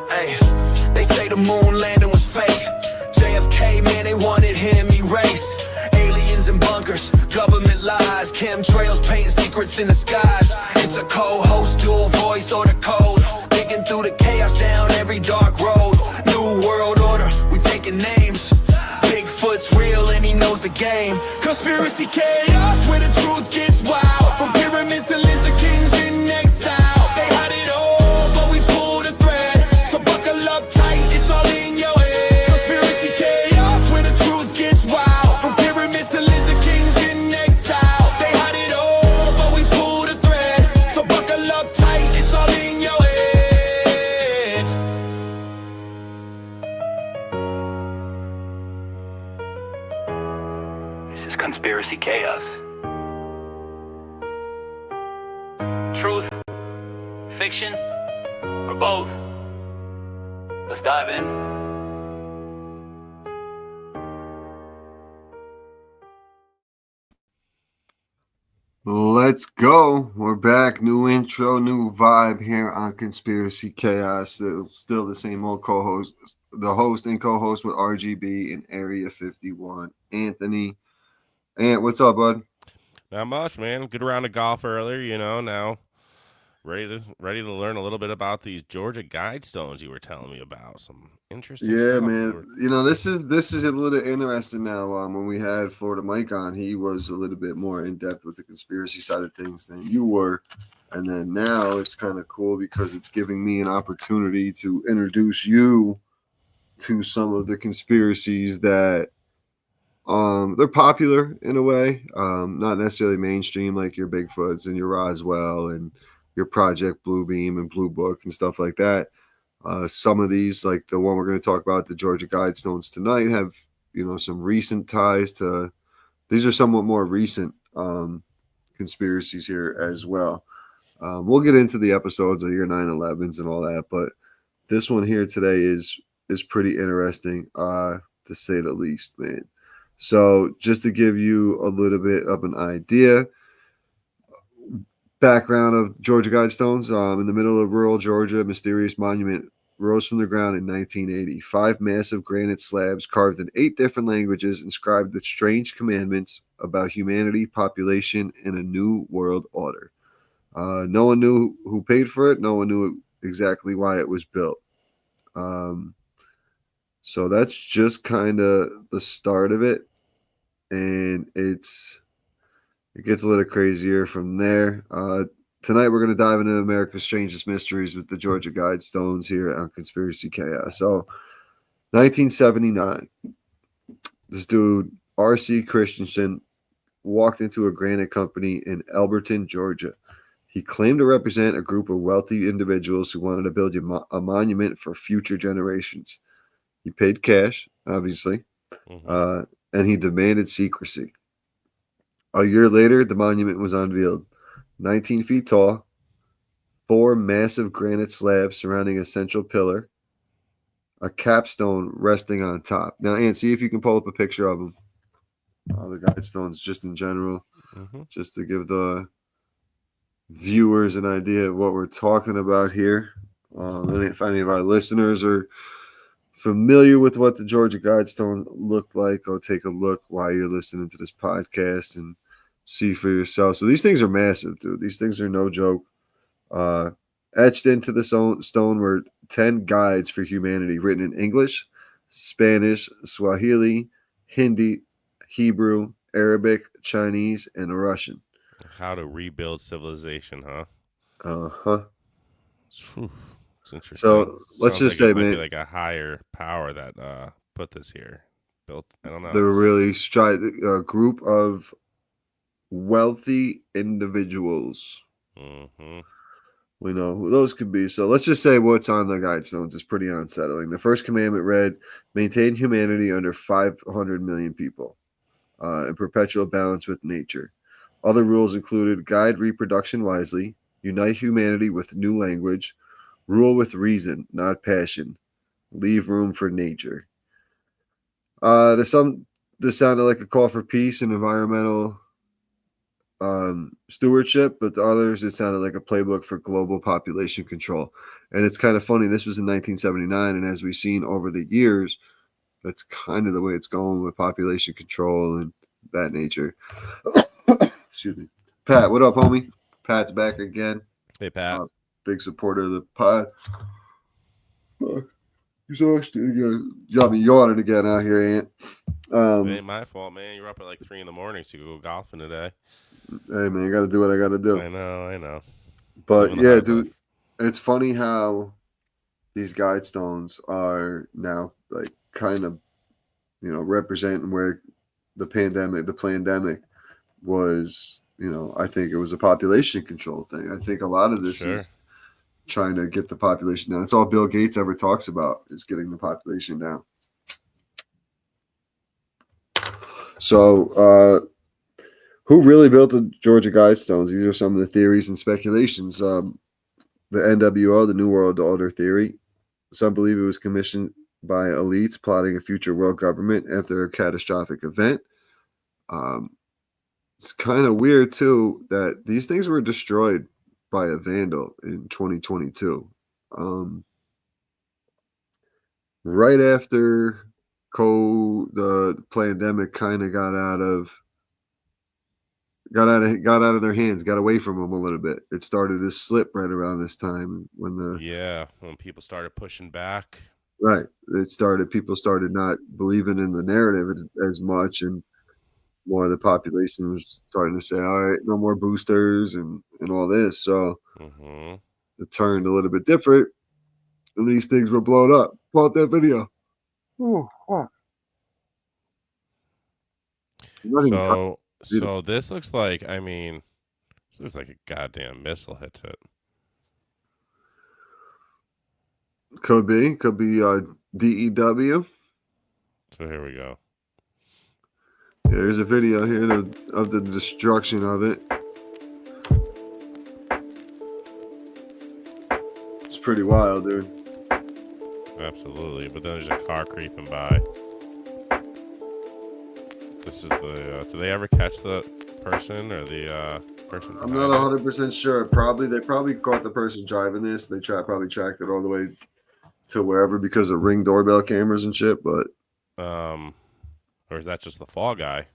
Hey, they say the moon landing was fake. JFK, man, they wanted him erased. Aliens and bunkers, government lies, chemtrails painting secrets in the skies. It's a co-host, dual voice or the code, digging through the chaos down every dark road. New world order, we taking names. Bigfoot's real and he knows the game. Conspiracy chaos where the truth gets wild. From pyramids to lizard kings in exile. They hide it all, but we pull the thread. So buckle up tight, it's all in your head. Conspiracy chaos where the truth gets wild. From pyramids to lizard kings in exile. They hide it all, but we pull the thread. So buckle up tight, it's all in your head. This is Conspiracy Chaos. Truth, fiction, or both? Let's dive in. Let's go. We're back. New intro, new vibe here on Conspiracy Chaos. Still the same old co-host, the host and co-host with Rgb and Area 51, Anthony. Ant, what's up, bud? Not much, man. Good round of golf earlier, now ready to learn a little bit about these Georgia Guidestones you were telling me about. Some interesting stuff. Man. This is a little interesting now. When we had Florida Mike on, he was a little bit more in depth with the conspiracy side of things than you were. And then now it's kind of cool because it's giving me an opportunity to introduce you to some of the conspiracies that they're popular in a way, not necessarily mainstream like your Bigfoots and your Roswell and your Project Bluebeam and Blue Book and stuff like that. Some of these, like the one we're going to talk about, the Georgia Guidestones tonight, have some recent ties to. These are somewhat more recent conspiracies here as well. We'll get into the episodes of your 9/11s and all that, but this one here today is pretty interesting, to say the least, man. So just to give you a little bit of an idea, background of Georgia Guidestones, in the middle of rural Georgia, a mysterious monument rose from the ground in 1980. 5 massive granite slabs carved in 8 different languages inscribed with strange commandments about humanity, population, and a new world order. No one knew who paid for it. No one knew exactly why it was built. So that's just kind of the start of it. And it gets a little crazier from there. Tonight we're going to dive into America's strangest mysteries with the Georgia Guidestones here on Conspiracy Chaos. So, 1979, this dude, R.C. Christensen, walked into a granite company in Elberton, Georgia. He claimed to represent a group of wealthy individuals who wanted to build a monument for future generations. He paid cash, obviously. Mm-hmm. And he demanded secrecy. A year later, the monument was unveiled. 19 feet tall, 4 massive granite slabs surrounding a central pillar, a capstone resting on top. Now, Ant, see if you can pull up a picture of them. The Guidestones, just in general, just to give the viewers an idea of what we're talking about here. And if any of our listeners are familiar with what the Georgia Guidestone looked like, go take a look while you're listening to this podcast and see for yourself. So these things are massive, dude. These things are no joke. Etched into the stone were 10 guides for humanity written in English, Spanish, Swahili, Hindi, Hebrew, Arabic, Chinese, and Russian. How to rebuild civilization, huh? Uh-huh. It's interesting. So let's just say, it might man, be like a higher power that put this here. Built, I don't know. They're really a group of wealthy individuals. Mm-hmm. We know who those could be. So let's just say what's on the Guidestones is pretty unsettling. The first commandment read, maintain humanity under 500 million people in perpetual balance with nature. Other rules included guide reproduction wisely, unite humanity with new language, rule with reason, not passion, leave room for nature. To some, this sounded like a call for peace and environmental stewardship, but the others, it sounded like a playbook for global population control. And it's kind of funny. This was in 1979, and as we've seen over the years, that's kind of the way it's going with population control and that nature. Excuse me. Pat, what up, homie? Pat's back again. Hey, Pat. Big supporter of the pod. You got me yawning again out here, Ant. It ain't my fault, man. You're up at like 3 in the morning, so you go golfing today. Hey, man, I got to do what I got to do. I know. But yeah, dude, it's funny how these Guidestones are now like kind of, representing where the pandemic was. I think it was a population control thing. I think a lot of this is trying to get the population down. It's all Bill Gates ever talks about is getting the population down. So, who really built the Georgia Guidestones? These are some of the theories and speculations. The NWO, the New World Order theory. Some believe it was commissioned by elites plotting a future world government after a catastrophic event. It's kind of weird, too, that these things were destroyed by a vandal in 2022. Right after the pandemic kind of got out of their hands, got away from them a little bit. It started to slip right around this time when people started pushing back. Right. People started not believing in the narrative as much, and more of the population was starting to say, all right, no more boosters and all this. So it turned a little bit different, and these things were blown up. Pull out that video. Oh, fuck. So this looks like, this looks like a goddamn missile hits it. Could be DEW. So here we go. Yeah, there's a video here of the destruction of it. It's pretty wild, dude. Absolutely, but then there's a car creeping by. This is the. Do they ever catch the person or the person? I'm not 100% sure. They probably caught the person driving this. They probably tracked it all the way to wherever because of Ring doorbell cameras and shit. But or is that just the fall guy?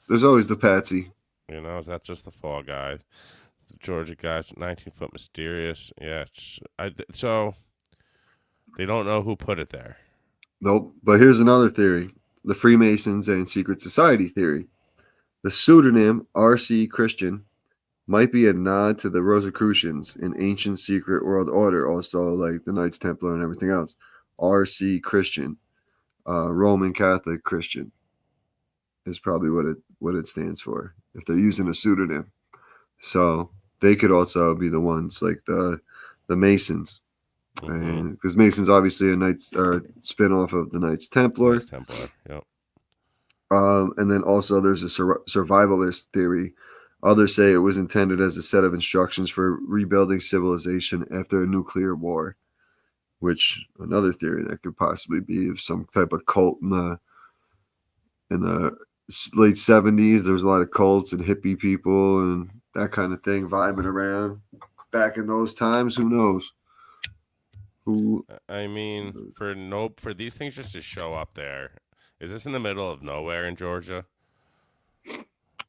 There's always the patsy. Is that just the fall guy? The Georgia guy, 19-foot mysterious. Yeah. So they don't know who put it there. Nope. But here's another theory: the Freemasons and secret society theory. The pseudonym R.C. Christian might be a nod to the Rosicrucians, an ancient secret world order, also like the Knights Templar and everything else. R.C. Christian, Roman Catholic Christian, is probably what it stands for if they're using a pseudonym. So they could also be the ones like the Masons, and because Masons obviously a spin-off of the Knights Templar. Knights Templar, yep. And then also there's a survivalist theory. Others say it was intended as a set of instructions for rebuilding civilization after a nuclear war, which another theory that could possibly be of some type of cult in the late 70s. There was a lot of cults and hippie people and that kind of thing vibing around back in those times. Who knows? For these things just to show up there. Is this in the middle of nowhere in Georgia?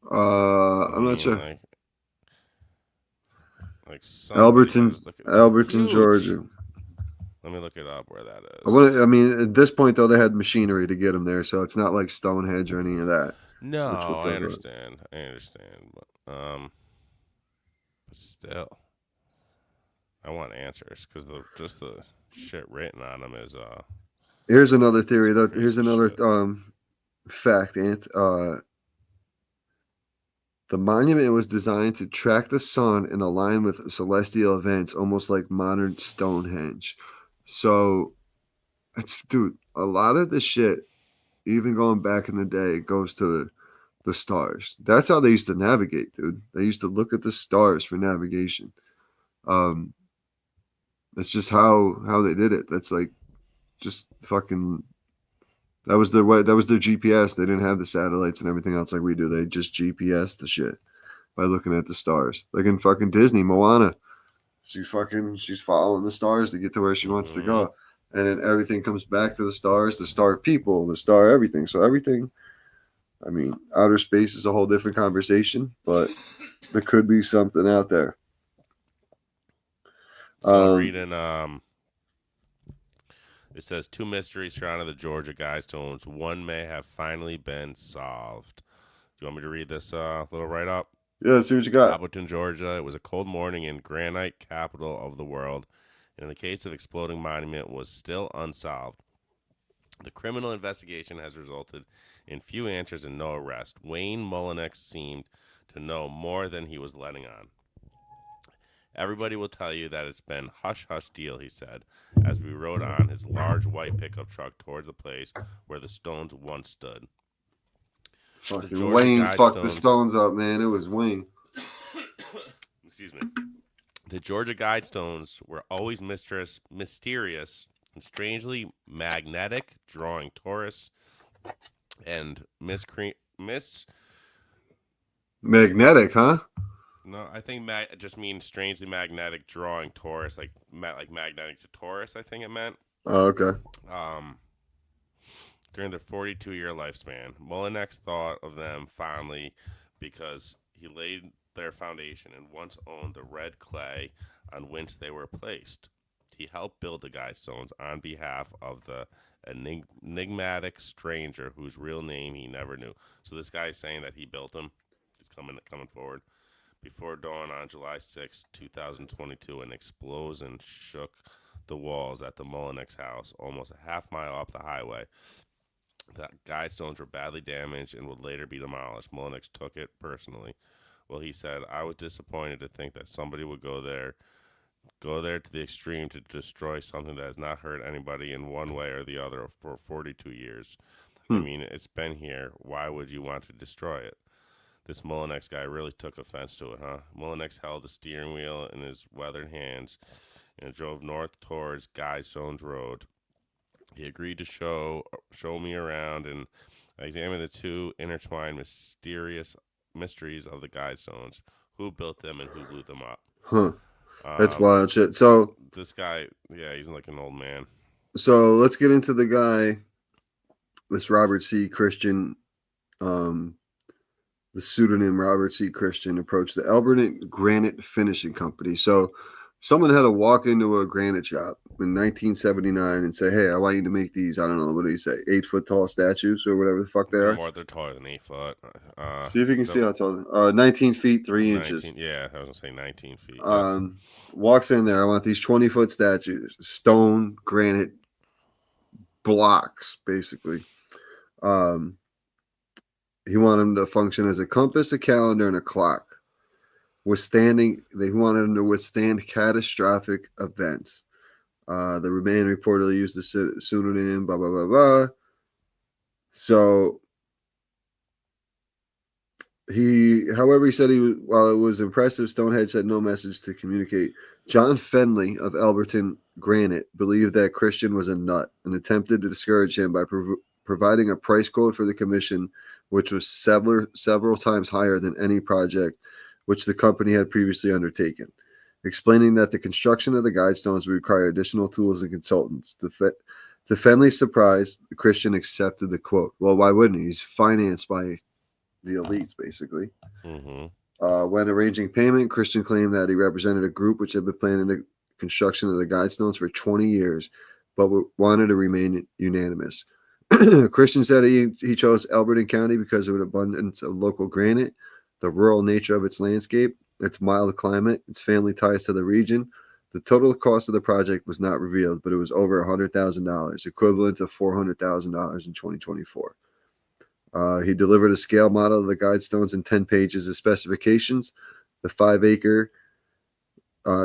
I'm not sure. Like Alberton, Georgia. Let me look it up where that is. At this point though, they had machinery to get them there, so it's not like Stonehenge or any of that. No, I understand. But still, I want answers because just the shit written on them is Here's another theory though. Here's another fact, Ant. The monument was designed to track the sun and align with celestial events, almost like modern Stonehenge. So, a lot of the shit, even going back in the day, goes to the stars. That's how they used to navigate, dude. They used to look at the stars for navigation. That's just how they did it. That's like just fucking. That was their way. That was their GPS. They didn't have the satellites and everything else like we do. They just GPS the shit. by looking at the stars. Like in fucking Disney, Moana. She's following the stars to get to where she wants to go. And then everything comes back to the stars, the star people, the star everything. So everything, I mean, outer space is a whole different conversation, but there could be something out there. So I'm reading, it says 2 mysteries surrounding the Georgia Guidestones. One may have finally been solved. Do you want me to read this little write-up? Yeah, let's see what you got. Appleton, Georgia. It was a cold morning in granite capital of the world, and the case of exploding monument was still unsolved. The criminal investigation has resulted in few answers and no arrest. Wayne Mullinex seemed to know more than he was letting on. Everybody will tell you that it's been hush-hush deal, he said, as we rode on his large white pickup truck towards the place where the stones once stood. Fucking Wayne fucked the stones up, man. It was Wayne. Excuse me. The Georgia Guidestones were always mysterious and strangely magnetic, drawing tourists and magnetic, huh? No, I think it just means strangely magnetic, drawing tourists, like magnetic to tourists. I think it meant. Oh, okay. During their 42-year lifespan, Mullinex thought of them fondly because he laid their foundation and once owned the red clay on which they were placed. He helped build the Guidestones on behalf of the enigmatic stranger whose real name he never knew. So this guy is saying that he built them. He's coming forward. Before dawn on July 6, 2022, an explosion shook the walls at the Mullinex house almost a half mile up the highway. The Guidestones were badly damaged and would later be demolished. Mullinex took it personally. Well, he said, I was disappointed to think that somebody would go there to the extreme to destroy something that has not hurt anybody in one way or the other for 42 years. I mean, it's been here. Why would you want to destroy it? This Mullinex guy really took offense to it, huh? Mullinex held the steering wheel in his weathered hands and drove north towards Guidestones Road. He agreed to show me around and examine the 2 intertwined mysteries of the Guidestones. Who built them and who blew them up? Huh. That's wild shit. So this guy, yeah, he's like an old man. So let's get into the guy, this Robert C. Christian, the pseudonym Robert C. Christian approached the Elbert Granite Finishing Company. So someone had to walk into a granite shop in 1979 and say, hey, I want you to make these, I don't know, what do you say, 8-foot tall statues or whatever the fuck they are? More, they're taller than 8 foot. See if you can see how tall. 19 feet, 3 inches. Yeah, I was going to say 19 feet. Walks in there, I want these 20-foot statues, stone, granite blocks, basically. He wanted them to function as a compass, a calendar, and a clock. They wanted them to withstand catastrophic events. The man reportedly used the pseudonym, blah, blah, blah, blah. So however, he said while it was impressive, Stonehenge had no message to communicate. John Fenley of Elberton Granite believed that Christian was a nut and attempted to discourage him by providing a price quote for the commission, which was several times higher than any project which the company had previously undertaken, explaining that the construction of the Guidestones would require additional tools and consultants. To Fenley's surprise, Christian accepted the quote. Well, why wouldn't he? He's financed by the elites, basically. Mm-hmm. When arranging payment, Christian claimed that he represented a group which had been planning the construction of the Guidestones for 20 years, but wanted to remain unanimous. Christian said he chose Elberton County because of an abundance of local granite, the rural nature of its landscape, its mild climate, its family ties to the region. The total cost of the project was not revealed, but it was over $100,000, equivalent to $400,000 in 2024. He delivered a scale model of the Guidestones in 10 pages of specifications. The 5-acre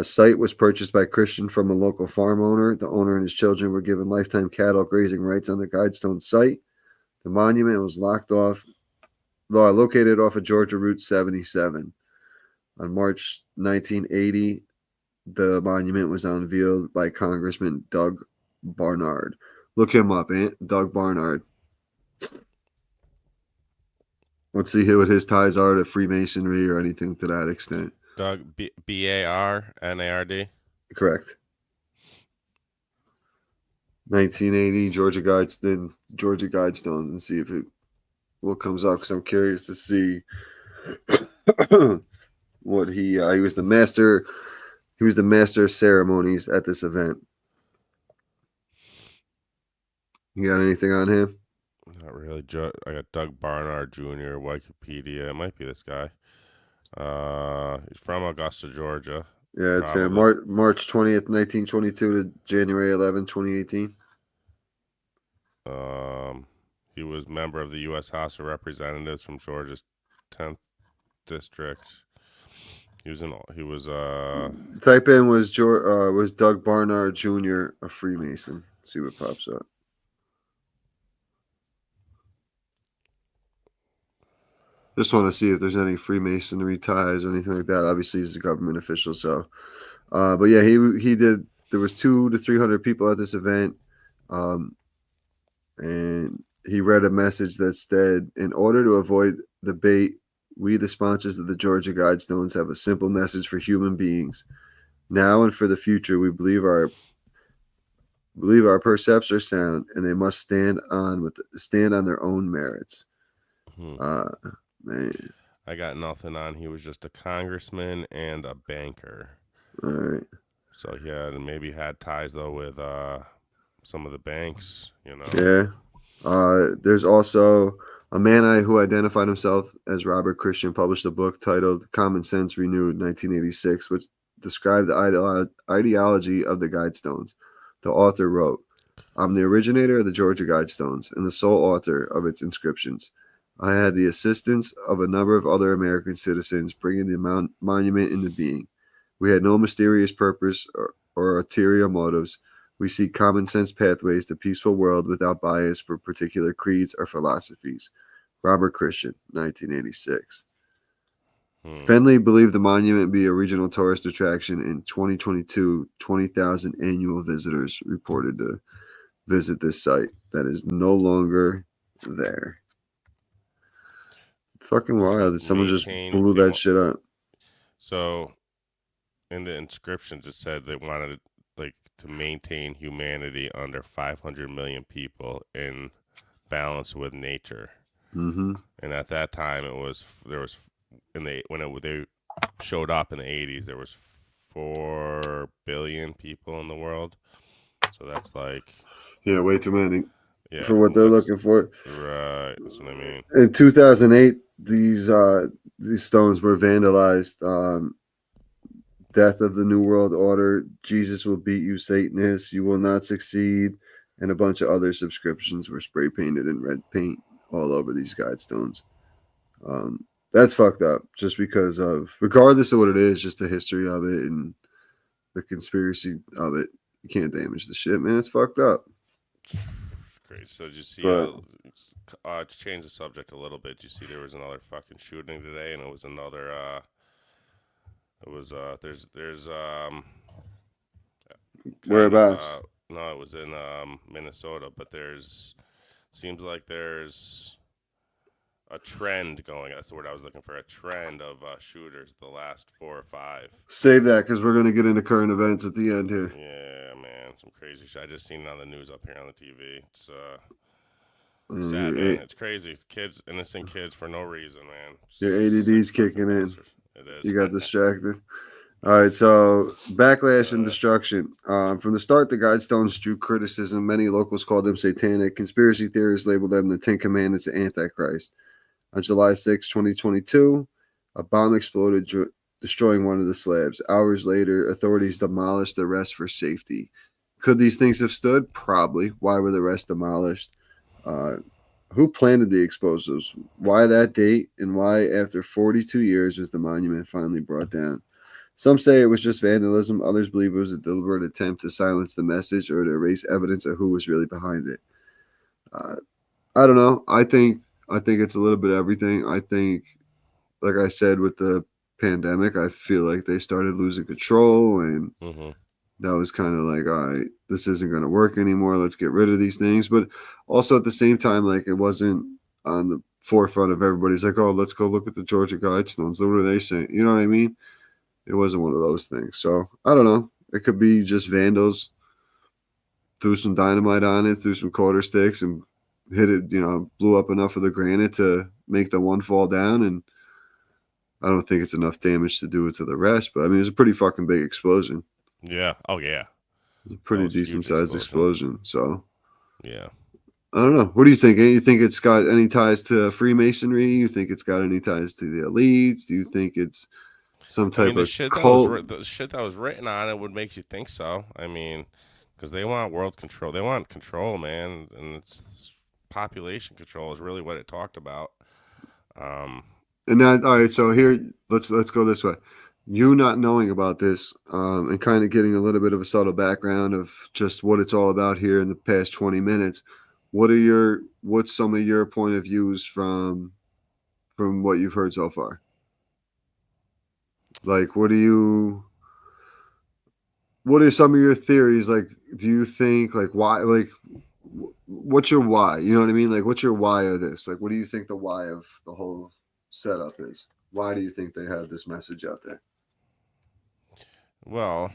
site was purchased by Christian from a local farm owner. The owner and his children were given lifetime cattle grazing rights on the Guidestone site. The monument was located off of Georgia Route 77. On March 1980, the monument was unveiled by Congressman Doug Barnard. Look him up, Doug Barnard. Let's see what his ties are to Freemasonry or anything to that extent. Doug Barnard. Correct. 1980 Georgia Guidestones, and see if what comes up, because I'm curious to see what he was the master. He was the master of ceremonies at this event. You got anything on him? Not really. I got Doug Barnard Jr. Wikipedia. It might be this guy. He's from Augusta, Georgia. Yeah, it's him. Probably. March 20th, 1922 to January 11, 2018. He was member of the U.S. House of Representatives from Georgia's 10th district. Type in was Doug Barnard Jr. a Freemason? Let's see what pops up. Just want to see if there's any Freemasonry ties or anything like that. Obviously, he's a government official, so. But yeah, he did. There was 200 to 300 people at this event, and he read a message that said, "In order to avoid debate, we, the sponsors of the Georgia Guidestones, have a simple message for human beings. Now and for the future, we believe our percepts are sound, and they must stand on their own merits." Man, I got nothing on. He was just a congressman and a banker. All right. So maybe had ties though with some of the banks. Yeah. There's also a man who identified himself as Robert Christian published a book titled Common Sense Renewed, 1986, which described the ideology of the Guidestones. The author wrote, "I'm the originator of the Georgia Guidestones and the sole author of its inscriptions. I had the assistance of a number of other American citizens bringing the monument into being. We had no mysterious purpose or ulterior motives. We seek common sense pathways to peaceful world without bias for particular creeds or philosophies." Robert Christian, 1986. Fenley believed the monument be a regional tourist attraction. In 2022, 20,000 annual visitors reported to visit this site that is no longer there. Fucking wild. Someone just blew that shit up. So, in the inscriptions, it said they wanted to maintain humanity under 500 million people in balance with nature. Mm-hmm. And at that time, they showed up in the 80s, there was 4 billion people in the world. So that's way too many. Yeah, for what they're looking for. Right, that's what I mean. In 2008, these stones were vandalized. Death of the New World Order, Jesus will beat you, Satanists, you will not succeed, and a bunch of other subscriptions were spray painted in red paint all over these Guidestones. That's fucked up, just because regardless of what it is, just the history of it and the conspiracy of it, you can't damage the shit, man. It's fucked up. Great. So did you see? To change the subject a little bit. Did you see there was another fucking shooting today, and it was another. There's whereabouts? No, it was in Minnesota, but seems like there's a trend going. That's the word I was looking for. A trend of shooters the last 4 or 5. Save that, because we're gonna get into current events at the end here. Yeah, man, some crazy shit. I just seen it on the news up here on the TV. It's sad, man. It's crazy. It's innocent kids for no reason, man. Your ADD's kicking in. It is. You got distracted. All right, so backlash and destruction. From the start, the Guidestones drew criticism. Many locals called them satanic. Conspiracy theorists labeled them the Ten Commandments of Antichrist. On July 6, 2022, a bomb exploded, destroying one of the slabs. Hours later, authorities demolished the rest for safety. Could these things have stood? Probably. Why were the rest demolished? Who planted the explosives? Why that date? And why, after 42 years, was the monument finally brought down? Some say it was just vandalism. Others believe it was a deliberate attempt to silence the message or to erase evidence of who was really behind it. I don't know. I think it's a little bit of everything. I think, like I said, with the pandemic, I feel like they started losing control, and that was kind of like, all right, this isn't going to work anymore. Let's get rid of these things. But also at the same time, like, it wasn't on the forefront of everybody's like, oh, let's go look at the Georgia Guidestones. What are they saying? You know what I mean? It wasn't one of those things. So I don't know. It could be just vandals threw some dynamite on it, threw some quarter sticks, and hit it. Blew up enough of the granite to make the one fall down. And I don't think it's enough damage to do it to the rest. But I mean, it was a pretty fucking big explosion. Yeah. Oh yeah. It was a pretty decent sized explosion. So yeah. I don't know. What do you think? You think it's got any ties to Freemasonry? You think it's got any ties to the elites? Do you think it's some type of cult? The shit that was written on it would make you think so. I mean, because they want world control. They want control, man, and it's population control is really what it talked about. And that, all right. So here, let's go this way. You not knowing about this, and kind of getting a little bit of a subtle background of just what it's all about here in the past 20 minutes. What's some of your point of views from what you've heard so far? Like, what are some of your theories? Like, do you think, like, why, like, what's your why? You know what I mean? Like, what's your why of this? Like, what do you think the why of the whole setup is? Why do you think they have this message out there? Well,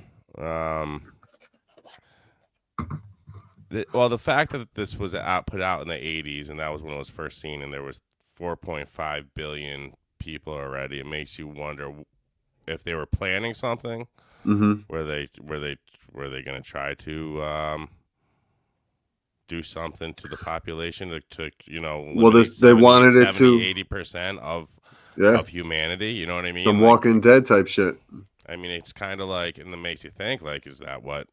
the fact that this was put out in the 80s, and that was when it was first seen, and there was 4.5 billion people already, it makes you wonder if they were planning something. Mm-hmm. Were they going to try to do something to the population to well, they wanted it to 80% of humanity. You know what I mean? Some Walking Dead type shit. I mean, it's kind of like, and it makes you think, like, is that what?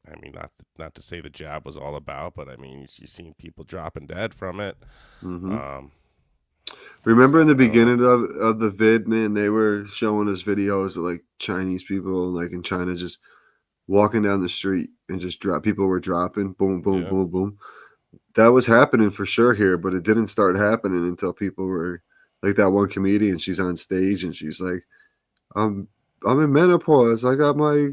I mean, not to say the jab was all about, but I mean, you've seen people dropping dead from it. Mm-hmm. Remember in the beginning of the vid, man, they were showing us videos of like Chinese people, like in China, just walking down the street and just people were dropping, boom, boom, boom, boom. That was happening for sure here, but it didn't start happening until people were like that one comedian. She's on stage and she's like, I'm in menopause. I got my,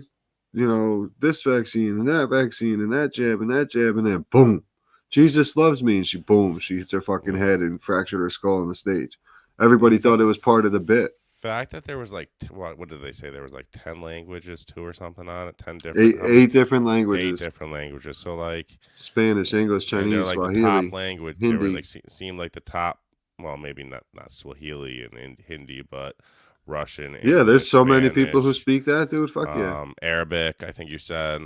this vaccine and that jab, and then boom, Jesus loves me, and she hits her fucking head and fractured her skull on the stage. Everybody thought it was part of the bit. Fact that there was like what did they say? There was like 10 languages too, or something on it. 10 different eight different languages. 8 different languages. So like Spanish, English, Chinese, like Swahili, the top language. Hindi. They were like seemed like the top. Well, maybe not Swahili and Hindi, but Russian. English, there's so Spanish, many people who speak that, dude. Fuck yeah. Arabic, I think you said.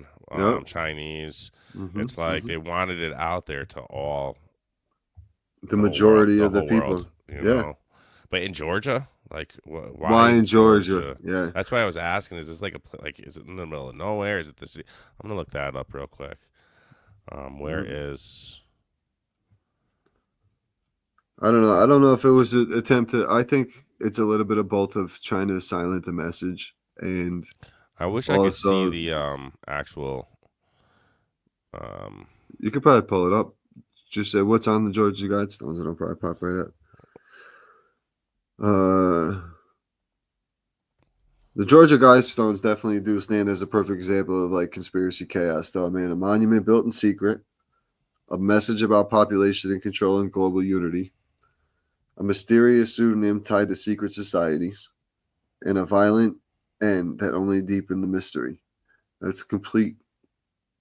Chinese. Mm-hmm, it's like they wanted it out there to all. The majority world, of the people. World, you know? But in Georgia, like why in Georgia? Yeah, that's why I was asking. Is this like is it in the middle of nowhere? Is it the city? I'm gonna look that up real quick. Where is? I don't know. I don't know if it was an attempt to. I think it's a little bit of both of trying to silence the message and. I wish I could see the actual. You could probably pull it up. Just say what's on the Georgia Guidestones, and it'll probably pop right up. The Georgia Guidestones definitely do stand as a perfect example of like conspiracy chaos, though, man. A monument built in secret, a message about population and control and global unity, a mysterious pseudonym tied to secret societies, and a violent end that only deepened the mystery. That's complete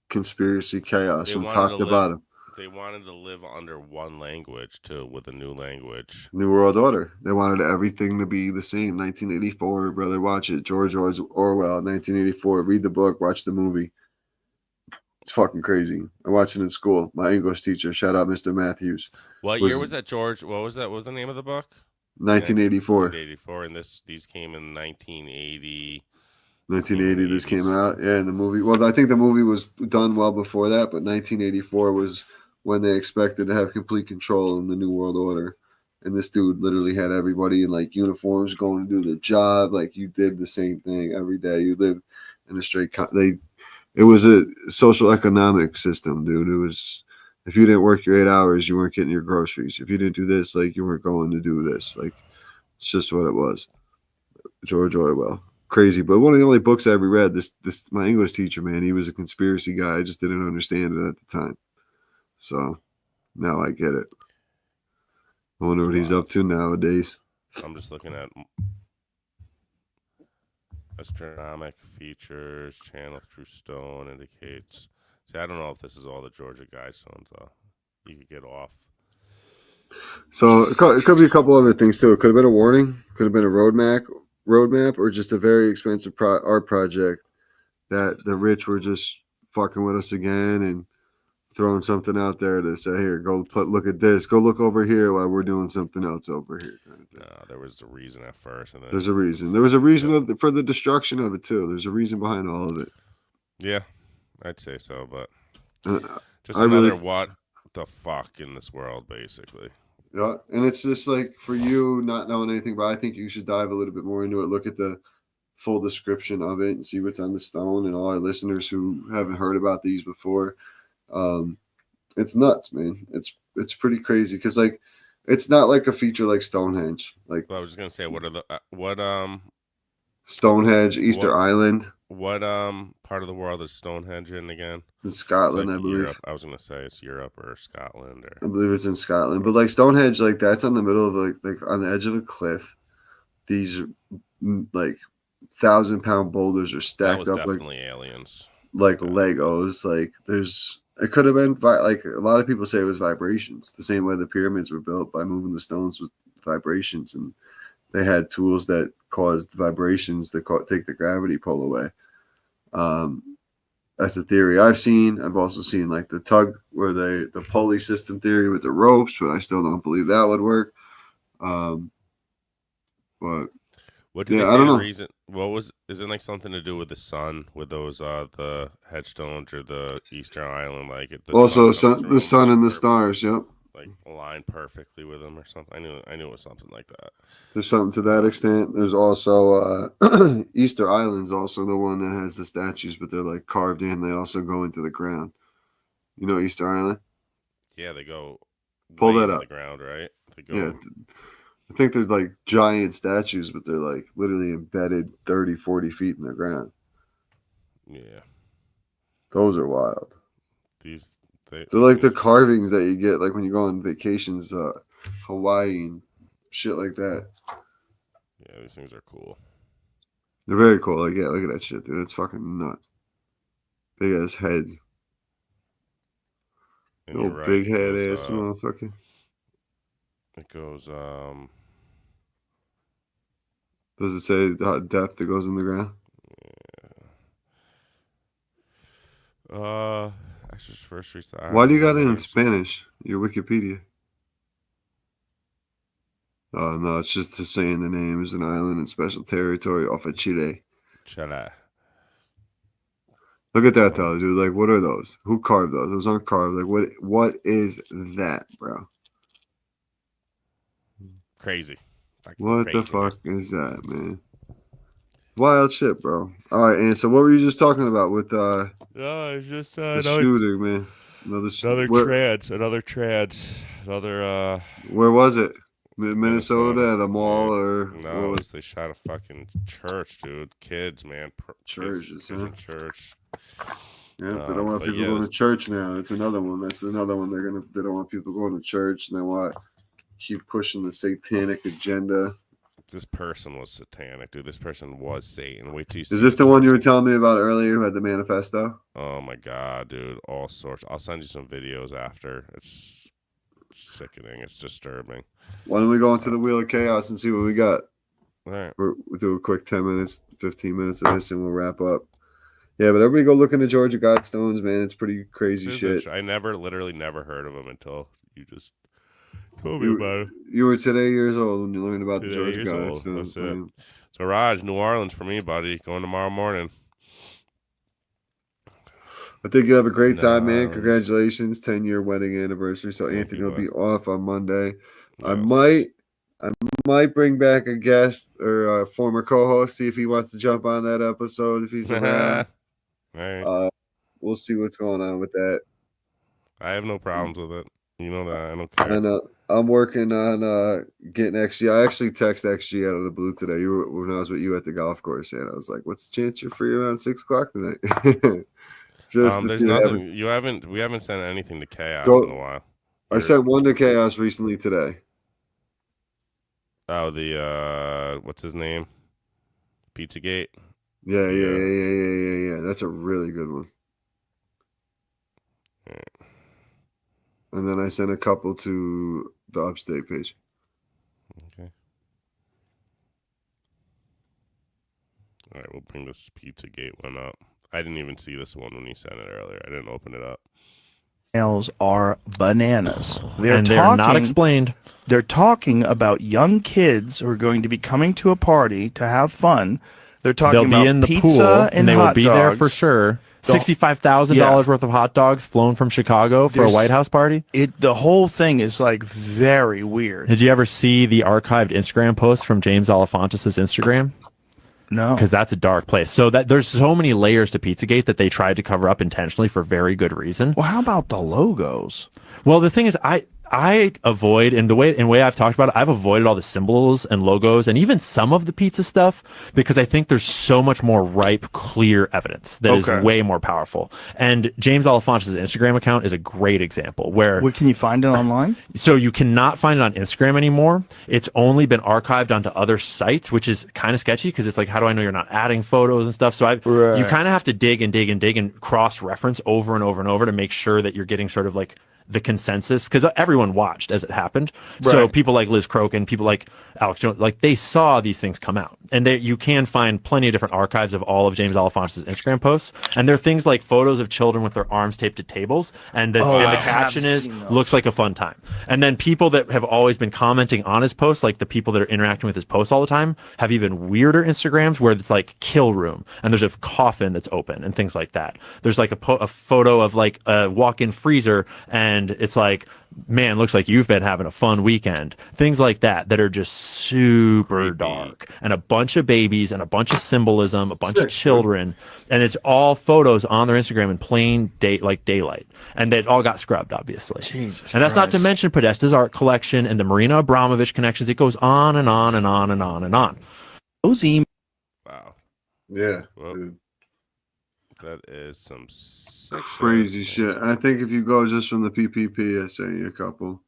conspiracy chaos from top to bottom. They wanted to live under one language with a new language. New World Order. They wanted everything to be the same. 1984, brother. Watch it. George Orwell, 1984. Read the book. Watch the movie. It's fucking crazy. I watched it in school. My English teacher, shout out Mr. Matthews. What year was that, George? What was that? What was the name of the book? 1984. 1984, and these came in 1980. 1980, this came out. Yeah, and the movie. Well, I think the movie was done well before that, but 1984 was when they expected to have complete control in the New World Order. And this dude literally had everybody in like uniforms going to do the job. Like you did the same thing every day. You lived in a straight. It was a social economic system, dude. It was if you didn't work your 8 hours, you weren't getting your groceries. If you didn't do this, like you weren't going to do this. Like it's just what it was. George Orwell. Crazy, but one of the only books I ever read. This my English teacher, man, he was a conspiracy guy. I just didn't understand it at the time. So now I get it. I wonder what he's up to nowadays. I'm just looking at astronomic features, channel through stone indicates. See, I don't know if this is all the Georgia Guidestones, though. You could get off. So it could be a couple other things too. It could have been a warning, could have been a roadmap, or just a very expensive art project that the rich were just fucking with us again and throwing something out there to say, here, look at this. Go look over here while we're doing something else over here. Kind of thing. No, there was a reason at first. And then, There's a reason. There was a reason for the destruction of it too. There's a reason behind all of it. Yeah, I'd say so, but just I another really what the fuck in this world, basically. Yeah, and it's just like for you not knowing anything, but I think you should dive a little bit more into it. Look at the full description of it and see what's on the stone. And all our listeners who haven't heard about these before, it's nuts, man. It's pretty crazy because like it's not like a feature like Stonehenge. Like Well, I was just gonna say, what are the Stonehenge, Easter Island, what part of the world is Stonehenge in again? in Scotland, Like I believe. Europe. I was gonna say it's Europe or Scotland or I believe it's in Scotland, but like Stonehenge, like that's on the middle of like on the edge of a cliff. These like 1,000-pound boulders are that stacked was up definitely aliens. like Legos. Like it could have been like a lot of people say it was vibrations. The same way the pyramids were built by moving the stones with vibrations, and they had tools that caused vibrations to take the gravity pull away. That's a theory I've seen. I've also seen like the tug where the pulley system theory with the ropes, but I still don't believe that would work. But What did yeah, they I say don't the know. reason? Is it like something to do with the sun, with those the headstones or the Easter Island? Like it, Also, sun comes the through sun them, and the like, stars. Yep, like aligned perfectly with them or something. I knew it was something like that. there's something to that extent. There's also Easter Island's also the one that has the statues, but they're like carved in. They also go into the ground. You know Easter Island? Yeah, they go Pull way that into up. the ground, right? They go. Yeah, I think there's like giant statues, but they're like literally embedded 30, 40 feet in the ground. Yeah, Those are wild. these They're like the carvings that you get like when you go on vacations, Hawaii and shit like that. Yeah, these things are cool. They're very cool. Like, yeah, look at that shit, dude. It's fucking nuts. Big ass heads. And Little you're right. big head it goes, ass motherfucker. It goes. Does it say how depth it goes in the ground? Actually, first reached the Why do you got it in island. Spanish? Your Wikipedia. Oh no, it's just to saying the name is an island in special territory off of Chile. Chile. Look at that though, dude. Like, what are those? Who carved those? Those aren't carved. Like, what is that, bro? Crazy. What Crazy, the fuck is that, man? Wild shit, bro. All right, and so what were you just talking about with No, it's just the shooter, man? Another trans. Where was it? Minnesota at a mall Dude, or no, they shot a fucking church, dude. Kids, man. Churches, kids huh? in church. Yeah, they don't want but people yeah, going this- to church now. That's another one. They don't want people going to church, and they want keep pushing the satanic agenda. This person was satanic, dude. This person was Satan. Wait till you see. Is this the one you were telling me about earlier who had the manifesto? Oh my god, dude. All sorts. I'll send you some videos after. It's sickening. It's disturbing. Why don't we go into the Wheel of Chaos and see what we got? All right. We'll do a quick 10 minutes, 15 minutes of this, and we'll wrap up. Yeah, but everybody go look into Georgia Guidestones, man. It's pretty crazy shit. I literally never heard of him until you just told me about it. You were today years old when you learned about the Today Georgia years old. Guidestones. That's it. Man. So, Raj, New Orleans for me, buddy. Going tomorrow morning. I think you have a great time, man. Nice. Congratulations, 10-year wedding anniversary. So Thank Anthony you, will bud. be off on Monday. I Yes. might bring back a guest or a former co-host, see if he wants to jump on that episode if he's around. All right. We'll see what's going on with that. I have no problems with it. You know that. I don't care. And I'm working on getting XG. I actually text XG out of the blue today. When I was with you at the golf course, and I was like, "What's the chance you're free around 6:00 tonight?" Just to There's see what happens. nothing. We haven't sent anything to Chaos Go- in a while. I sent one to Chaos recently today. Oh, the what's his name? Pizzagate. Yeah, yeah, Yeah. yeah, yeah, yeah, yeah, yeah. That's a really good one. Yeah. And then I sent a couple to the Upstate page. Okay. All right, we'll bring this Pizzagate one up. I didn't even see this one when you sent it earlier. I didn't open it up. Emails are bananas. And they're not explained. They're talking about young kids who are going to be coming to a party to have fun. They're talking They'll about be in the pizza pool, and they will hot be there dogs. for sure. The- $65,000 worth of hot dogs flown from Chicago for a There's- White House party. The whole thing is like very weird. Did you ever see the archived Instagram post from James Alefantis' Instagram? No, Because that's a dark place. So that there's so many layers to Pizzagate that they tried to cover up intentionally for very good reason. well, how about the logos? Well, the thing is, I avoid in the way I've talked about it, I've avoided all the symbols and logos and even some of the pizza stuff because I think there's so much more ripe, clear evidence that is way more powerful. And James Alefantis' Instagram account is a great example where Where can you find it online? so you cannot find it on Instagram anymore. It's only been archived onto other sites, which is kind of sketchy because it's like, how do I know you're not adding photos and stuff? So you kind of have to dig and cross-reference over and over and over to make sure that you're getting sort of like the consensus because everyone watched as it happened. So people like Liz Crokin, people like Alex Jones, like they saw these things come out, and you can find plenty of different archives of all of James Alefantis' Instagram posts. And there are things like photos of children with their arms taped to tables, and the caption is "looks like a fun time." And then people that have always been commenting on his posts, like the people that are interacting with his posts all the time, have even weirder Instagrams where it's like kill room, and there's a coffin that's open and things like that. There's like a photo of like a walk-in freezer, and it's like, man, looks like you've been having a fun weekend. Things like that are just super dark, and a bunch of babies and a bunch of symbolism, a bunch of children, and it's all photos on their Instagram in plain daylight, and it all got scrubbed, obviously. Jesus and that's not to Christ. mention Podesta's art collection and the Marina Abramovich connections. It goes on and on and on and on and on. Those emails. Wow. Yeah, Well, dude. that is some sick Crazy shit. I think if you go just from the PPP, I sent you a couple.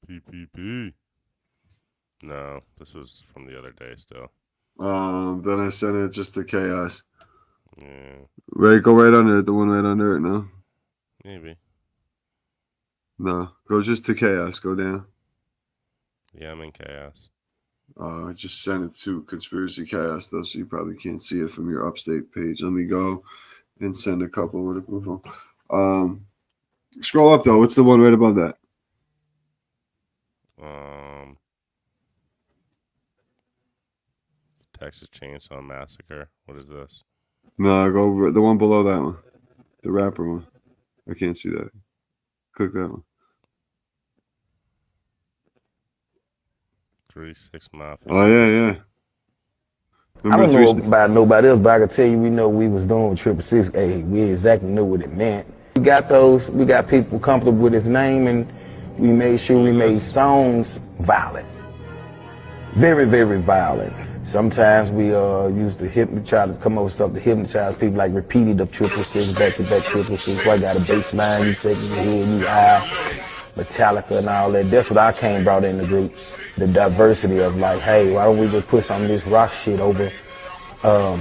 PPP. No, this was from the other day still. Then I sent it just to chaos. Yeah, Right, go right under it. The one right under it. No, maybe. no, go just to chaos. Go down. Yeah, I'm in chaos. I just sent it to Conspiracy Chaos though, so you probably can't see it from your Upstate page. Let me go and send a couple. Where to move on? Scroll up though. What's the one right above that? Texas Chainsaw Massacre. What is this? No, go the one below that one, the rapper one. I can't see that. Click that one. 3-6 Mafia. Oh yeah. I don't know about nobody else, but I can tell you, we know we was doing with 666. Hey, we exactly knew what it meant. We got people comfortable with his name, and we made sure we made songs violent. Very, very violent. Sometimes we used to try to come up with stuff to hypnotize people, like repeated of 666, back-to-back 666. I got a bass line, you shaking your head, you high, Metallica and all that. That's what I brought in the group. The diversity of like, hey, why don't we just put some of this rock shit over a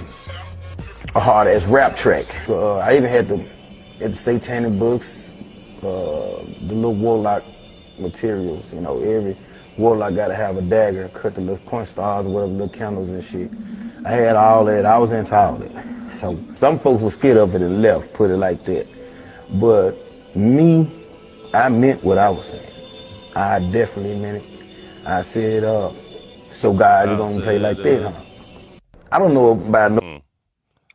hard ass rap track? I even had the satanic books, the little warlock materials. You know, every warlock got to have a dagger, cut the little point stars, whatever, little candles and shit. I had all that. I was into all that. So some folks were scared of it and left, put it like that. But me, I meant what I was saying. I definitely meant it. I said, so God, you're gonna play like that, huh? I don't know about no.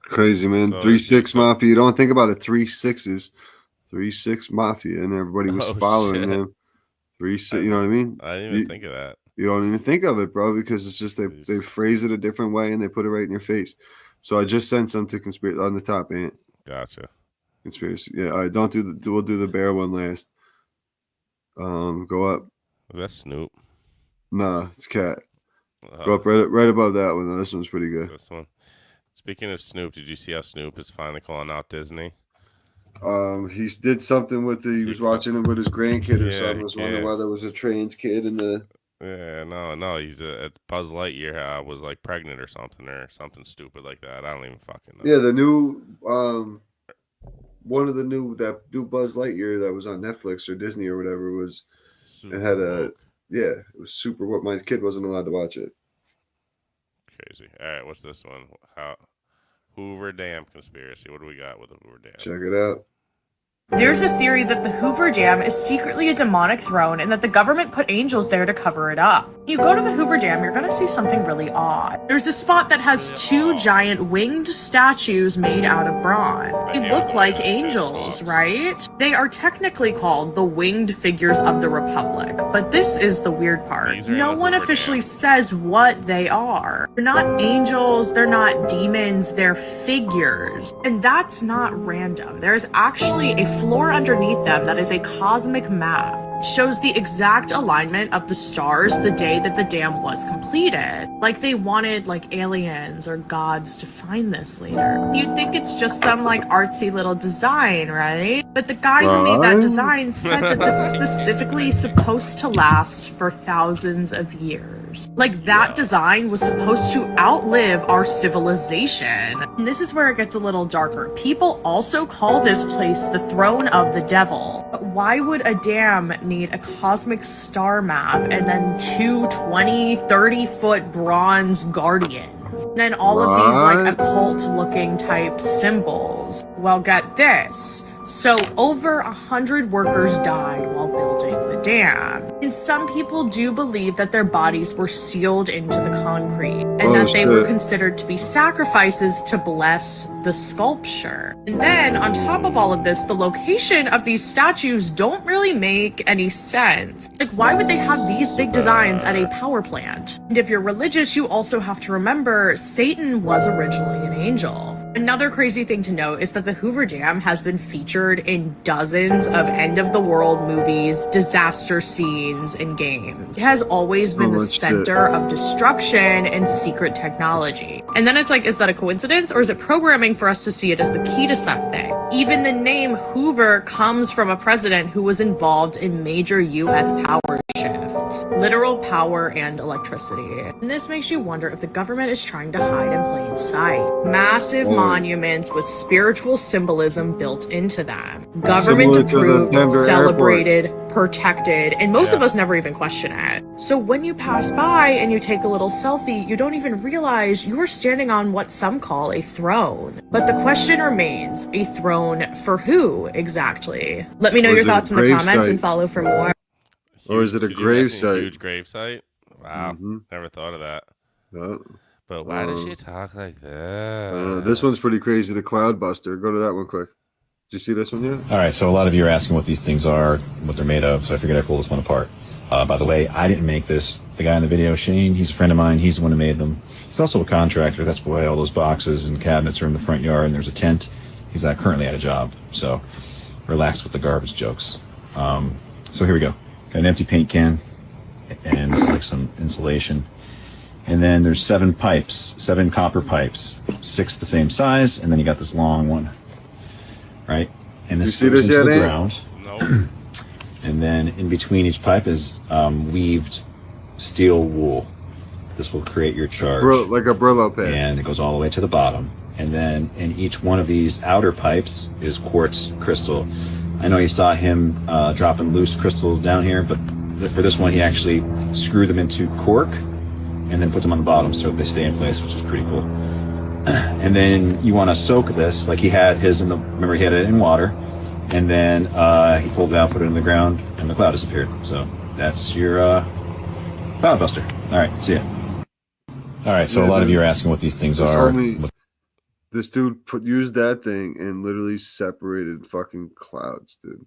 Crazy, man. So 3-6 Mafia. You don't think about it. 3 6s. 3-6 Mafia, and everybody was following shit. him. 3-6. You know what I mean? I didn't even think of that. You don't even think of it, bro, because it's just they phrase it a different way and they put it right in your face. So I just sent some to conspiracy on the top, Ant. Gotcha. Conspiracy. Yeah, all right. Don't do the. We'll do the bear one last. Go up. Was that Snoop? Nah, it's Cat. Go up right above that one. This one's pretty good. This one. Speaking of Snoop, did you see how Snoop is finally calling out Disney? He did something with he was watching it with his grandkid or Yeah, something. I was wondering yeah. why there was a trans kid in the. Yeah, no. He's Buzz Lightyear was like pregnant or something stupid like that. I don't even fucking know. Yeah, the new one of the new Buzz Lightyear that was on Netflix or Disney or whatever was. Super It had woke. it was super. What my kid wasn't allowed to watch it. Crazy. All right, what's this one? Hoover Dam conspiracy. What do we got with the Hoover Dam? Check it out. There's a theory that the Hoover Dam is secretly a demonic throne and that the government put angels there to cover it up. When you go to the Hoover Dam, you're gonna see something really odd. There's a spot that has two giant winged statues made out of bronze. They look like angels, right? They are technically called the winged figures of the Republic, but this is the weird part. No one officially says what they are. They're not angels, they're not demons, they're figures. And that's not random. There's actually a floor underneath them that is a cosmic map. It shows the exact alignment of the stars the day that the dam was completed. Like they wanted aliens or gods to find this later. You'd think it's just some artsy little design, right? But the guy who made that design said that this is specifically supposed to last for thousands of years. That design was supposed to outlive our civilization. And this is where it gets a little darker. People also call this place the throne of the devil. But why would a dam need a cosmic star map and then two 20, 30-foot bronze guardians? And then all of these occult looking type symbols. Well, get this. So over 100 workers died while building the dam. And some people do believe that their bodies were sealed into the concrete and that they were considered to be sacrifices to bless the sculpture. And then on top of all of this, the location of these statues don't really make any sense. Why would they have these big designs at a power plant? And if you're religious, you also have to remember Satan was originally an angel. Another crazy thing to note is that the Hoover Dam has been featured in dozens of end-of-the-world movies, disaster scenes, and games. It has always been the center of destruction and secret technology. And then it's is that a coincidence, or is it programming for us to see it as the key to something? Even the name Hoover comes from a president who was involved in major U.S. power shifts, literal power and electricity. And this makes you wonder if the government is trying to hide in plain sight. Massive monuments with spiritual symbolism built into them. Government approved, celebrated, protected, and most of us never even question it. So when you pass by and you take a little selfie, you don't even realize you are standing on what some call a throne. But the question remains, a throne for who exactly? Let me know your thoughts in the comments and follow for more. Or is it a grave site? Huge grave site? Wow. Never thought of that. No. But why does she talk like that? This one's pretty crazy. The Cloud Buster. Go to that one quick. Did you see this one yet? All right, so a lot of you are asking what these things are, what they're made of, so I figured I'd pull this one apart. By the way, I didn't make this. The guy in the video, Shane, he's a friend of mine. He's the one who made them. He's also a contractor. That's why all those boxes and cabinets are in the front yard, and there's a tent. He's currently at a job, so relax with the garbage jokes. So here we go. Got an empty paint can, and this is some insulation. And then there's 7 pipes, 7 copper pipes, 6 the same size, and then you got this long one, right? And this goes into the ground. Nope. And then in between each pipe is weaved steel wool. This will create your charge. Like a Brillo pad. And it goes all the way to the bottom. And then in each one of these outer pipes is quartz crystal. I know you saw him dropping loose crystals down here, but for this one he actually screwed them into cork and then put them on the bottom so they stay in place, which is pretty cool. And then you want to soak this, like he had his in the, remember he had it in water, and then he pulled it out, put it in the ground, and the cloud disappeared. So that's your cloud buster. All right, see ya. All right, so a lot of you are asking what these things are. This dude used that thing and literally separated fucking clouds, dude.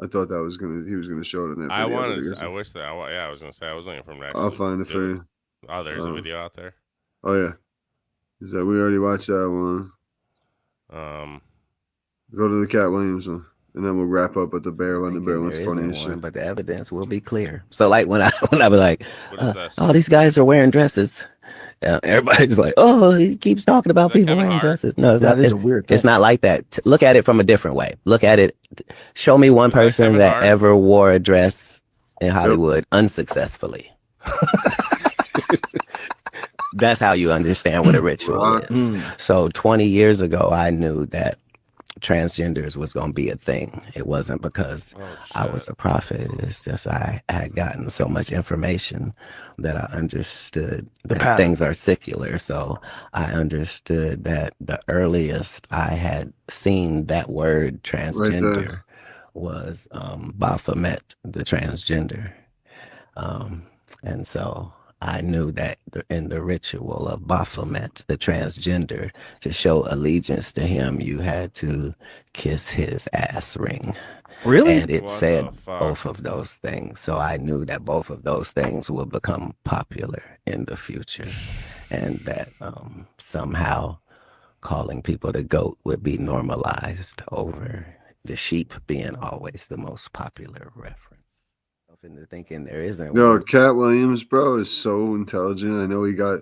I thought that was he was gonna show it in that video. I wish that. I was gonna say I was waiting for him to I'll find it for you. Oh, there's a video out there. Oh yeah, is that we already watched that one? Go to the Cat Williams one, and then we'll wrap up with the bear one. The bear one's funny as shit. But the evidence will be clear. So like when I be like, What is this? oh, these guys are wearing dresses, Everybody's like, "Oh, he keeps talking about that people Kevin wearing Hart? dresses." No, it's That not. is a weird It's thing. not like that. Look at it from a different way. Look at it. Show me one Was that person Kevin that Hart? ever wore a dress in Hollywood unsuccessfully. That's how you understand what a ritual Rock. is. So 20 years ago, I knew that transgenders was going to be a thing. It wasn't because I was a prophet. It's just I had gotten so much information that I understood that pattern. things are secular. So I understood that the earliest I had seen that word transgender was Baphomet, the transgender. And so I knew that in the ritual of Baphomet, the transgender, to show allegiance to him, you had to kiss his ass ring. Really? And it What said the fuck? both of those things. So I knew that both of those things would become popular in the future. And that somehow calling people the goat would be normalized over the sheep being always the most popular reference. Into thinking there isn't No, one. Cat Williams, bro, is so intelligent. I know he got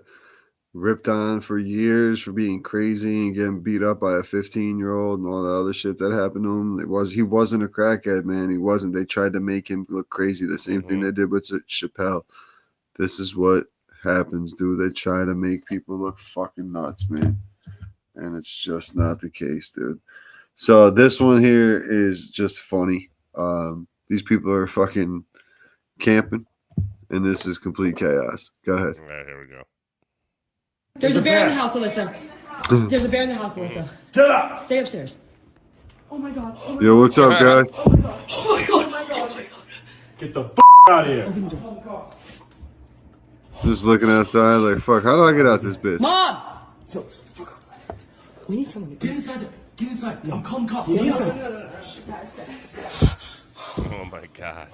ripped on for years for being crazy and getting beat up by a 15-year-old and all the other shit that happened to him. He wasn't a crackhead, man. He wasn't. They tried to make him look crazy. The same thing they did with Chappelle. This is what happens, dude. They try to make people look fucking nuts, man. And it's just not the case, dude. So this one here is just funny. These people are fucking camping, and this is complete chaos. Go ahead. All right, here we go. There's a bear in the house, Alyssa. There's a bear in the house, Alyssa. Get up! Stay upstairs. Oh my god. Oh my Yo, what's up, guys? Oh my god. Oh my god. Oh my god. Get the out of here. Just looking outside like, fuck, how do I get out this bitch? Mom! We need someone. Get inside there. Get inside. I'm calling cops. Get inside. Oh my god.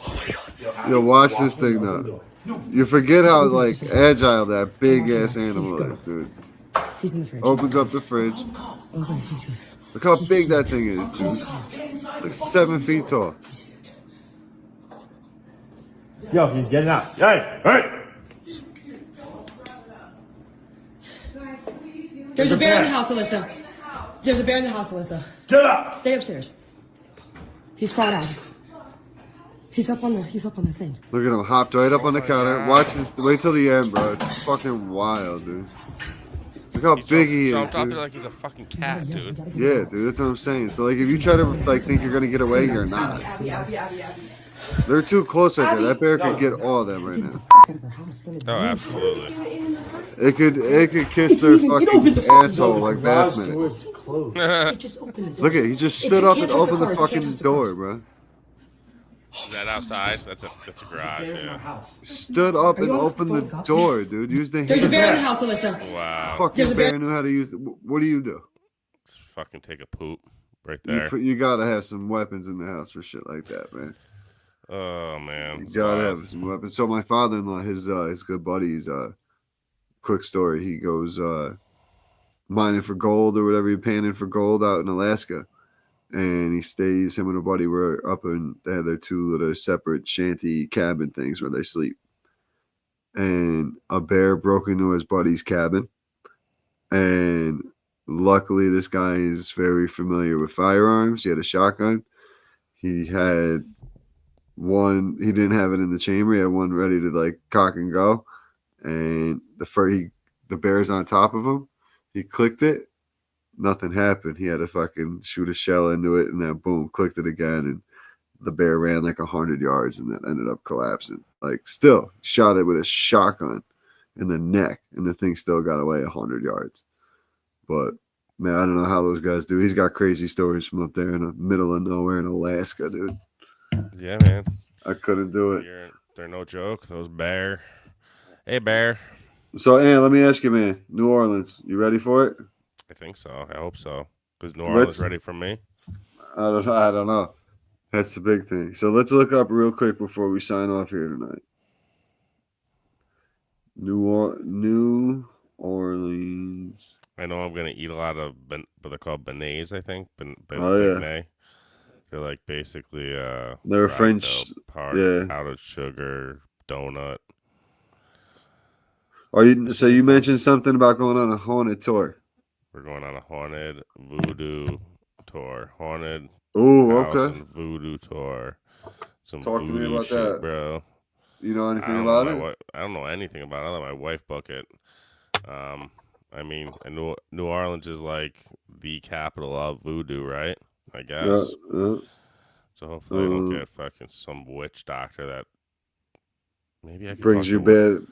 Yo, watch this thing though. You forget how like agile that big ass animal is, dude. He's in the fridge. Opens up the fridge. Okay, he's here. Look how big that thing is, dude. Like 7 feet tall. Yo, he's getting out. Hey, hey! There's a bear in the house, Alyssa. There's a bear in the house, Alyssa. Get up! Stay upstairs. He's crawled out. He's up on the thing. Look at him, hopped right up on the counter. Watch this. Wait till the end, bro. It's fucking wild, dude. Look how big he is, Jumped out dude. there like he's a fucking cat, dude. Yeah, dude. That's what I'm saying. So like, if you try to like think you're gonna get away, you're not. They're too close right there. That bear could get all of them right now. Oh, absolutely. It could kiss their fucking asshole like Batman. Look at he just stood up and opened the fucking door, bro. Is that outside? That's a garage, yeah. Stood up and opened the door, dude. Use the There's a hand. bear in the house, Alyssa. Wow. Fucking bear knew how to use. What do you do? Just fucking take a poop right there. You gotta have some weapons in the house for shit like that, man. Oh man. You it's gotta wild. have some weapons. So my father-in-law, his good buddies, quick story. He goes mining for gold or whatever, he panning for gold out in Alaska. And he stays, him and a buddy were up and they had their two little separate shanty cabin things where they sleep. And a bear broke into his buddy's cabin. And luckily, this guy is very familiar with firearms. He had a shotgun. He had one, he didn't have it in the chamber. He had one ready to like cock and go. And the bear's on top of him. He clicked it. Nothing happened. He had to fucking shoot a shell into it, and then boom, clicked it again, and the bear ran like 100 yards, and then ended up collapsing. Like, still shot it with a shotgun in the neck, and the thing still got away 100 yards. But man, I don't know how those guys do. He's got crazy stories from up there in the middle of nowhere in Alaska, dude. Yeah, man. I couldn't do it. They're no joke. Those bear. Hey, bear. So, Ann, let me ask you, man. New Orleans, you ready for it? I think so. I hope so. Is New Orleans ready for me? I don't know. That's the big thing. So let's look up real quick before we sign off here tonight. New Orleans. I know I'm gonna eat a lot of, but they're called beignets, I think. Oh, yeah. Beignet. They're like basically They're fried French. dough, Yeah. powdered sugar donut. Are you? So you mentioned something about going on a haunted tour. We're going on a haunted voodoo tour. Haunted Oh, house okay. and voodoo tour. Some Talk to me voodoo about shit, that. bro. You know anything I don't about know it? I don't know anything about it. I let my wife book it. I mean, New Orleans is like the capital of voodoo, right? I guess. So hopefully I don't get fucking some witch doctor that maybe I could brings talk you to bad.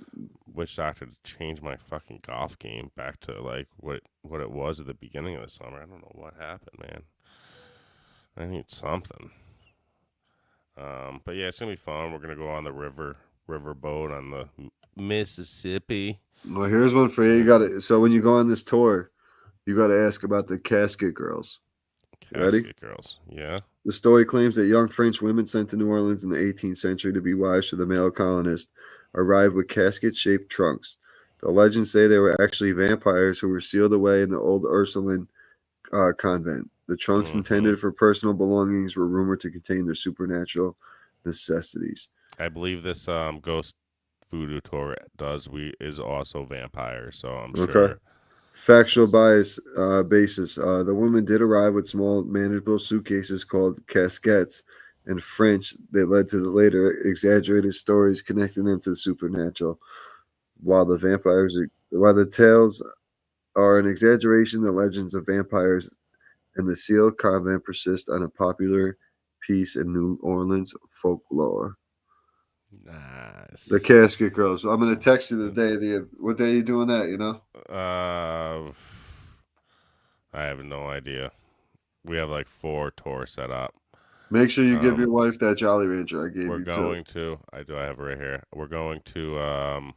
witch doctor to change my fucking golf game back to like what it was at the beginning of the summer. I don't know what happened, man. I need something. But yeah, it's gonna be fun. We're gonna go on the river boat on the Mississippi. Well, here's one for you. You got to. So when you go on this tour, you got to ask about the casket girls. Ready? Casket girls, yeah. The story claims that young French women sent to New Orleans in the 18th century to be wives to the male colonists arrived with casket-shaped trunks. The legends say they were actually vampires who were sealed away in the old Ursuline convent. The trunks intended for personal belongings were rumored to contain their supernatural necessities. I believe this ghost voodoo tour is also vampire, so I'm sure. Factual basis. The woman did arrive with small, manageable suitcases called casquettes in French that led to the later exaggerated stories connecting them to the supernatural. While the tales are an exaggeration, the legends of vampires and the sealed convent persist on a popular piece in New Orleans folklore. Nice. The casket girls. I'm gonna text you the day. What day are you doing that? You know? I have no idea. We have like 4 tours set up. Make sure you give your wife that Jolly Rancher I gave you. We're going to. I have it right here. We're going to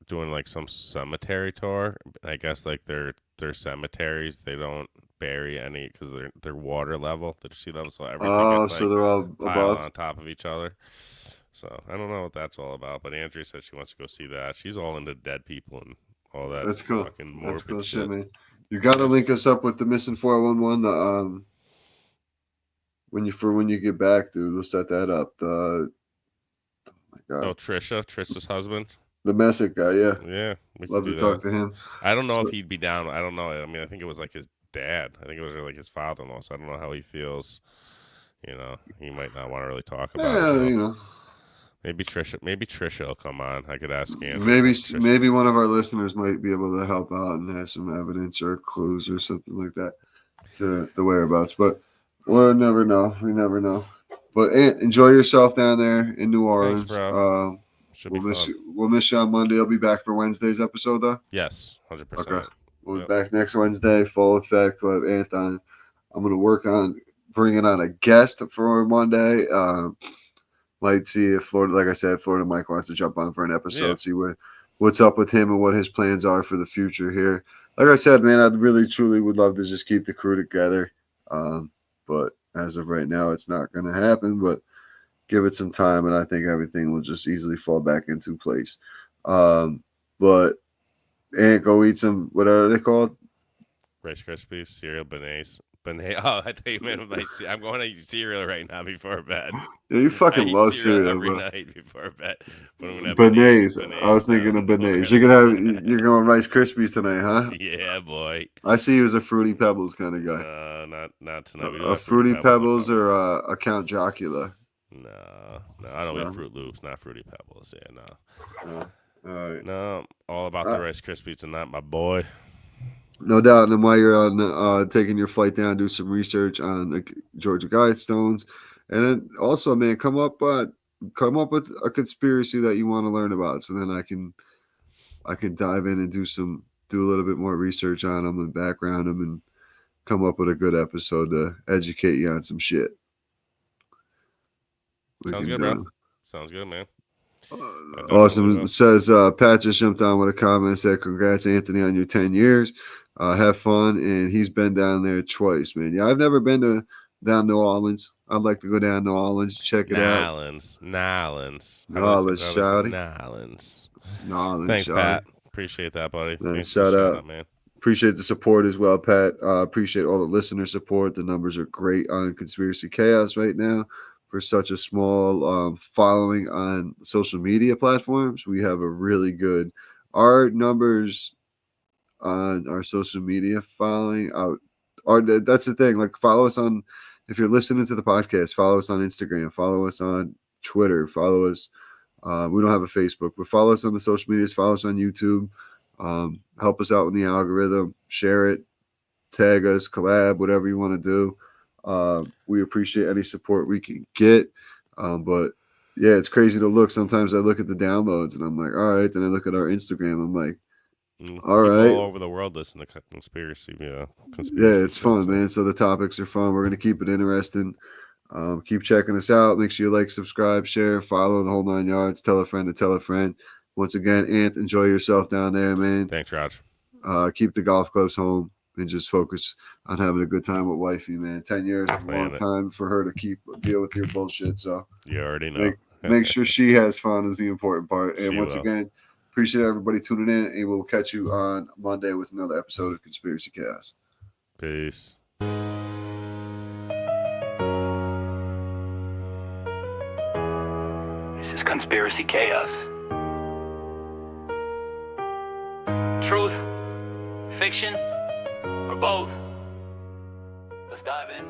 doing like some cemetery tour. I guess like their cemeteries, they don't bury any because they're water level, they're sea level, so everything gets so they're all piled above on top of each other. So I don't know what that's all about, but Andrea said she wants to go see that. She's all into dead people and all that. That's cool. Fucking morbid That's cool shit, man. You got to link us up with the missing 411. The when you get back, dude, we'll set that up. Oh my God. Oh, Trisha's husband. The Messick guy, yeah. Yeah. Love to talk to him. I don't know if he'd be down. I don't know. I mean, I think it was like his dad. I think it was like his father-in-law. So I don't know how he feels. You know, he might not want to really talk about it. So. You know. Maybe Trisha will come on. I could ask Andrew. Maybe one of our listeners might be able to help out and have some evidence or clues or something like that to the whereabouts. But we'll never know. We never know. But enjoy yourself down there in New Orleans. Thanks, bro. We'll miss you on Monday. I'll be back for Wednesday's episode, though. Yes, 100%. Okay. We'll be back next Wednesday, full effect. We'll have Anthony. I'm going to work on bringing on a guest for Monday. Might see if Florida, like I said, Florida Mike wants to jump on for an episode, see what's up with him and what his plans are for the future here. Like I said, man, I really, truly would love to just keep the crew together. But as of right now, it's not going to happen. But give it some time, and I think everything will just easily fall back into place. But go eat some, what are they called? Rice Krispies, cereal, beignets. Oh, I thought you meant I'm going to eat cereal right now before bed. Yeah, you fucking love cereal every bro. night before bed. But I'm gonna have beignets. I was thinking of beignets. You're going Rice Krispies tonight, huh? Yeah, boy. I see you as a Fruity Pebbles kind of guy. Not tonight. A Fruity Pebbles or a Count Chocula. No, I don't eat Fruit Loops, not Fruity Pebbles. Yeah, no. All right. No, all about the Rice Krispies tonight, my boy. No doubt. And then while you're on taking your flight down, do some research on the Georgia Guidestones, and then also, man, come up with a conspiracy that you want to learn about, so then I can dive in and do a little bit more research on them and background them, and come up with a good episode to educate you on some shit. Sounds good, bro. Sounds good, man. Awesome. It says Pat just jumped on with a comment and said, "Congrats, Anthony, on your 10 years. Have fun." And he's been down there twice, man. Yeah, I've never been down New Orleans. I'd like to go down New Orleans, check it out. Nolans. Shouty. Nolans. Thanks, Pat. Appreciate that, buddy. Nice. Shout out, man. Appreciate the support as well, Pat. Appreciate all the listener support. The numbers are great on Conspiracy Chaos right now. for such a small following on social media platforms. We have a really good, our numbers on our social media following out. That's the thing. Like, follow us on, if you're listening to the podcast, follow us on Instagram, follow us on Twitter, follow us. We don't have a Facebook, but follow us on the social medias, follow us on YouTube. Help us out with the algorithm, share it, tag us, collab, whatever you want to do. We appreciate any support we can get. But yeah, it's crazy to look. Sometimes I look at the downloads and I'm like, all right. Then I look at our Instagram. I'm like, all right. All over the world listen to conspiracy. Yeah, it's fun, man. So the topics are fun. We're going to keep it interesting. Keep checking us out. Make sure you like, subscribe, share, follow, the whole 9 yards. Tell a friend to tell a friend. Once again, Ant, enjoy yourself down there, man. Thanks, Raj. Keep the golf clubs home and just focus on having a good time with wifey, man. 10 years is a long time for her to deal with your bullshit. So you already know. Make sure she has fun is the important part. And once again, appreciate everybody tuning in, and we'll catch you on Monday with another episode of Conspiracy Chaos. Peace. This is Conspiracy Chaos. Truth, fiction, or both? Let's dive in.